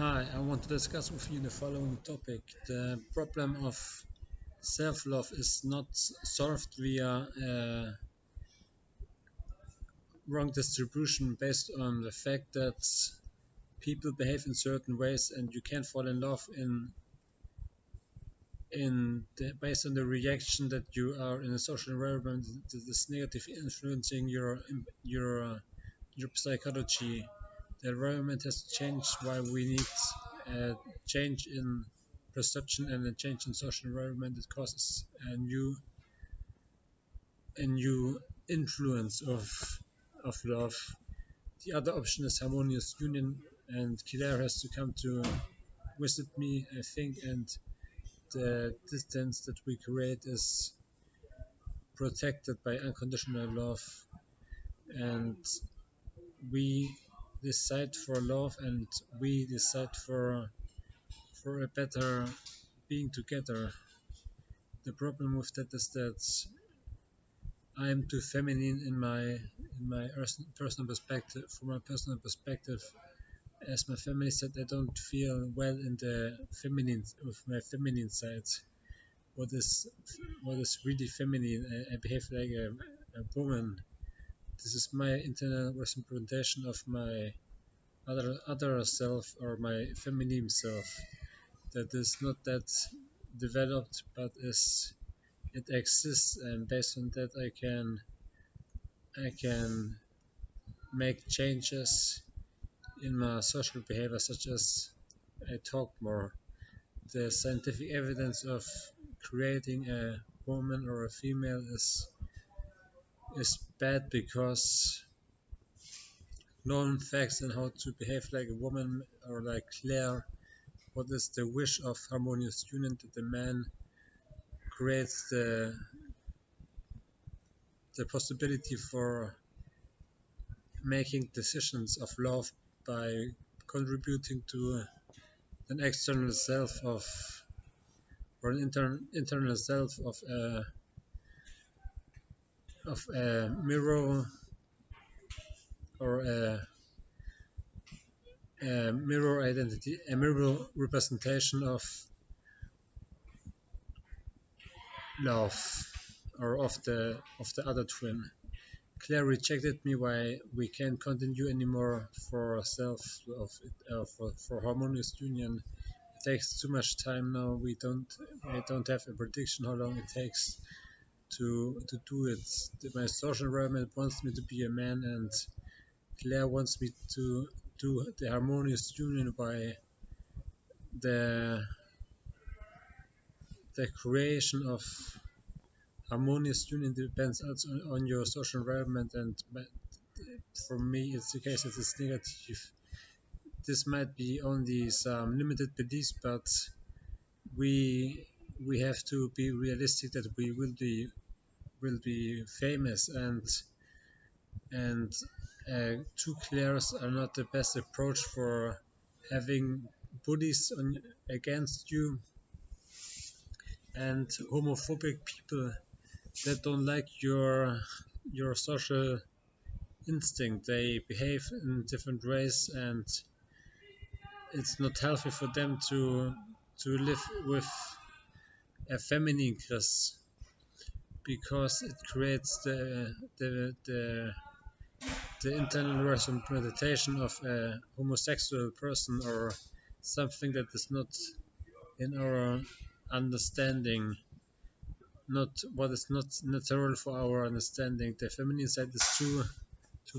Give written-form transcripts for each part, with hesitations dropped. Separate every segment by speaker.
Speaker 1: Hi, I want to discuss with you the following topic. The problem of self-love is not solved via wrong distribution based on the fact that people behave in certain ways and you can't fall in love based on the reaction that you are in a social environment that is negative influencing your psychology. The environment has changed why we need a change in perception and a change in social environment that causes a new influence of love. The other option is harmonious union, and Claire has to come to visit me, I think, and the distance that we create is protected by unconditional love, and we decide for love, and we decide for a better being together. The problem with that is that I am too feminine in my personal perspective. From my personal perspective, as my family said, I don't feel well in the feminine with my feminine side. What is what is really feminine? I behave like a woman. This is my internal representation of my other self or my feminine self. That is not that developed, but is it exists, and based on that, I can make changes in my social behavior, such as I talk more. The scientific evidence of creating a woman or a female is bad because known facts on how to behave like a woman or like Claire. What is the wish of harmonious union that the man creates the possibility for making decisions of love by contributing to an external self of or an internal self of a mirror or a mirror identity, a mirror representation of love or of the other twin. Claire rejected me why we can't continue anymore for self for harmonious union. It takes too much time now. I don't have a prediction how long it takes to do it. My social environment wants me to be a man, and Claire wants me to do the harmonious union by the the creation of harmonious union depends also on your social environment, and for me it's the case that it's negative. This might be only some limited beliefs, but we we have to be realistic that we will be famous, and two Claires are not the best approach for having bullies against you and homophobic people that don't like your social instinct. They behave in different ways, and it's not healthy for them to live with a feminine curse because it creates the internal representation of a homosexual person or something that is not in our understanding, not what is not natural for our understanding. The feminine side is too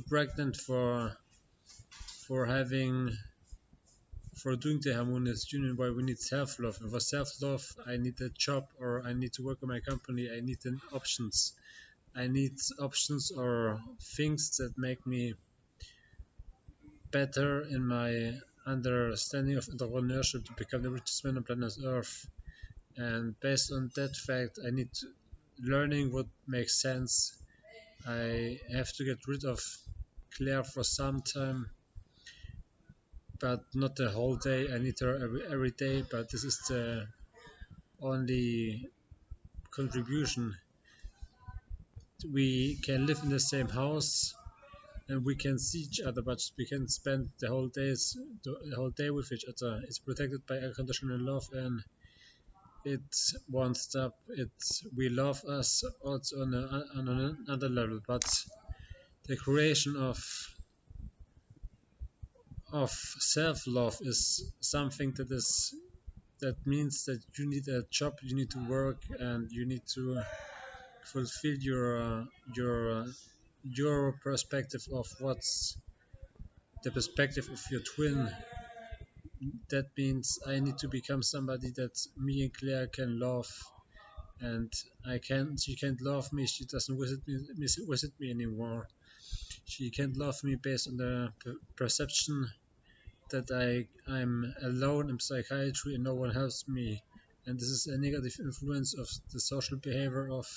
Speaker 1: pregnant for having for doing the harmonious union. Why we need self-love, and for self-love I need a job, or I need to work on my company. I need options. I need options or things that make me better in my understanding of entrepreneurship to become the richest man on planet Earth. And based on that fact, I need learning what makes sense. I have to get rid of Claire for some time, but not the whole day. I need her every day, but this is the only contribution. We can live in the same house, and we can see each other, but we can spend the whole day with each other. It's protected by unconditional love, and it won't stop. We love us also on another level, but the creation of self-love is something that means that you need a job, you need to work, and you need to fulfill your perspective of what's the perspective of your twin. That means I need to become somebody that me and Claire can love, and I can she can't love me. She doesn't visit me anymore. She can't love me based on the perception that I'm alone in psychiatry and no one helps me, and this is a negative influence of the social behavior of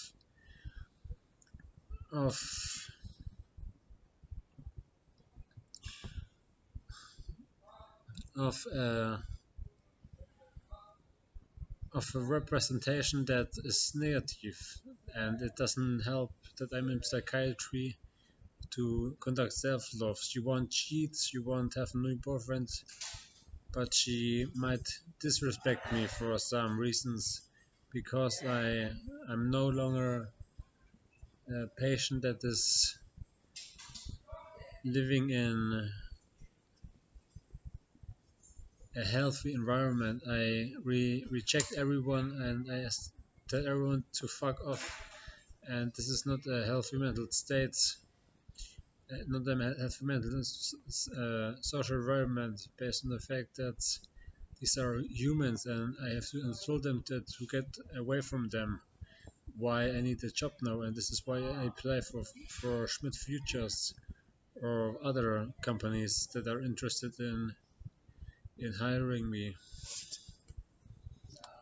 Speaker 1: of uh, of a representation that is negative, and it doesn't help that I'm in psychiatry to conduct self-love. She won't cheat, she won't have a new boyfriend, but she might disrespect me for some reasons because I'm no longer a patient that is living in a healthy environment. I reject everyone and I tell everyone to fuck off. And this is not a healthy mental state, not a healthy mental social environment based on the fact that these are humans and I have to insult them to get away from them. Why I need a job now, and this is why I apply for Schmidt Futures or other companies that are interested in hiring me.